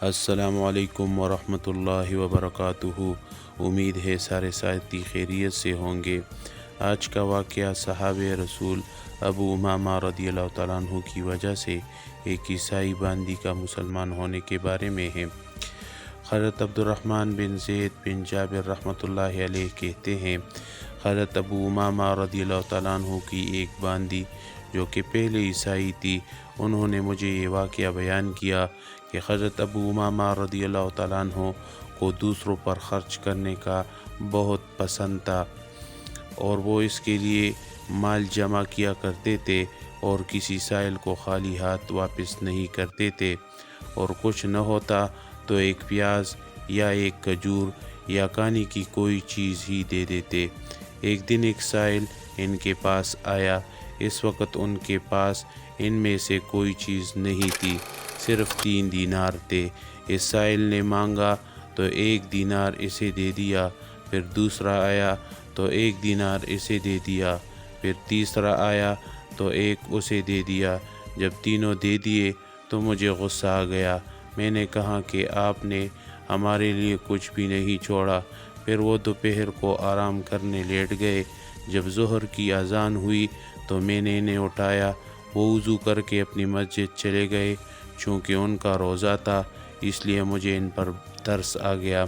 السلام علیکم ورحمۃ اللہ وبرکاتہ۔ امید ہے سارے ساتھی خیریت سے ہوں گے۔ آج کا واقعہ صحابہ رسول ابو امامہ رضی اللہ تعالیٰ عنہ کی وجہ سے ایک عیسائی باندی کا مسلمان ہونے کے بارے میں ہے۔ حضرت عبد الرحمن بن زید بن جابر رحمۃ اللہ علیہ کہتے ہیں، حضرت ابو امامہ رضی اللہ تعالیٰ عنہ کی ایک باندی جو کہ پہلے عیسائی تھی، انہوں نے مجھے یہ واقعہ بیان کیا کہ حضرت ابو امامہ رضی اللہ تعالیٰ عنہ کو دوسروں پر خرچ کرنے کا بہت پسند تھا، اور وہ اس کے لیے مال جمع کیا کرتے تھے اور کسی سائل کو خالی ہاتھ واپس نہیں کرتے تھے، اور کچھ نہ ہوتا تو ایک پیاز یا ایک کھجور یا کھانے کی کوئی چیز ہی دے دیتے۔ ایک دن ایک سائل ان کے پاس آیا۔ اس وقت ان کے پاس ان میں سے کوئی چیز نہیں تھی، صرف 3 دینار تھے۔ اس سائل نے مانگا تو 1 دینار اسے دے دیا، پھر دوسرا آیا تو 1 دینار اسے دے دیا، پھر تیسرا آیا تو 1 اسے دے دیا۔ جب تینوں دے دیے تو مجھے غصہ آ گیا۔ میں نے کہا کہ آپ نے ہمارے لیے کچھ بھی نہیں چھوڑا۔ پھر وہ دوپہر کو آرام کرنے لیٹ گئے۔ جب ظہر کی اذان ہوئی تو میں نے انہیں اٹھایا۔ وہ وضو کر کے اپنی مسجد چلے گئے۔ چونکہ ان کا روزہ تھا اس لیے مجھے ان پر ترس آ گیا،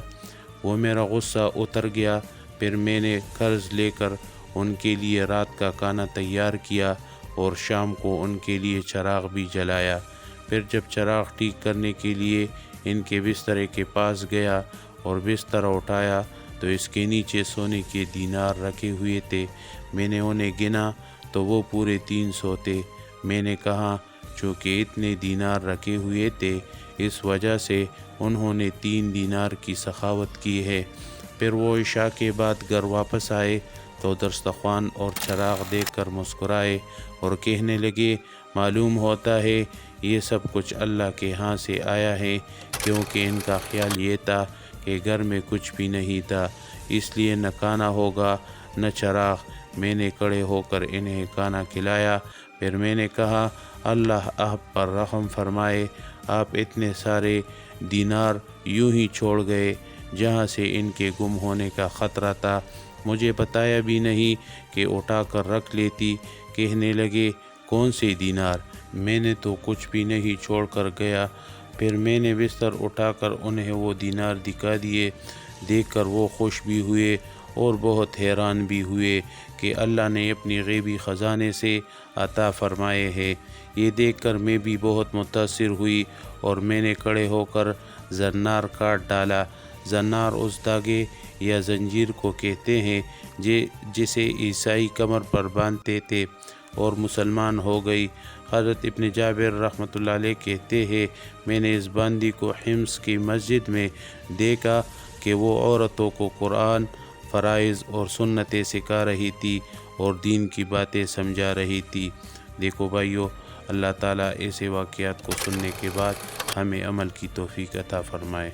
وہ میرا غصہ اتر گیا۔ پھر میں نے قرض لے کر ان کے لیے رات کا کھانا تیار کیا اور شام کو ان کے لیے چراغ بھی جلایا۔ پھر جب چراغ ٹھیک کرنے کے لیے ان کے بسترے کے پاس گیا اور بستر اٹھایا تو اس کے نیچے سونے کے دینار رکھے ہوئے تھے۔ میں نے انہیں گنا تو وہ پورے 300 تھے۔ میں نے کہا چونکہ اتنے دینار رکھے ہوئے تھے اس وجہ سے انہوں نے 3 دینار کی سخاوت کی ہے۔ پھر وہ عشاء کے بعد گھر واپس آئے تو دسترخوان اور چراغ دیکھ کر مسکرائے اور کہنے لگے، معلوم ہوتا ہے یہ سب کچھ اللہ کے ہاں سے آیا ہے، کیونکہ ان کا خیال یہ تھا کہ گھر میں کچھ بھی نہیں تھا، اس لیے نہ کھانا ہوگا نہ چراغ۔ میں نے کھڑے ہو کر انہیں کھانا کھلایا۔ پھر میں نے کہا، اللہ آپ پر رحم فرمائے، آپ اتنے سارے دینار یوں ہی چھوڑ گئے جہاں سے ان کے گم ہونے کا خطرہ تھا، مجھے بتایا بھی نہیں کہ اٹھا کر رکھ لیتی۔ کہنے لگے، کون سے دینار؟ میں نے تو کچھ بھی نہیں چھوڑ کر گیا۔ پھر میں نے بستر اٹھا کر انہیں وہ دینار دکھا دیے۔ دیکھ کر وہ خوش بھی ہوئے اور بہت حیران بھی ہوئے کہ اللہ نے اپنی غیبی خزانے سے عطا فرمائے ہیں۔ یہ دیکھ کر میں بھی بہت متاثر ہوئی اور میں نے کھڑے ہو کر زنار کاٹ ڈالا۔ زنار اس دھاگے یا زنجیر کو کہتے ہیں جسے عیسائی کمر پر باندھتے تھے، اور مسلمان ہو گئی۔ حضرت ابن جابر رحمۃ اللہ علیہ کہتے ہیں، میں نے اس باندی کو حمص کی مسجد میں دیکھا کہ وہ عورتوں کو قرآن، فرائض اور سنتیں سکھا رہی تھی اور دین کی باتیں سمجھا رہی تھی۔ دیکھو بھائیو، اللہ تعالیٰ ایسے واقعات کو سننے کے بعد ہمیں عمل کی توفیق عطا فرمائے۔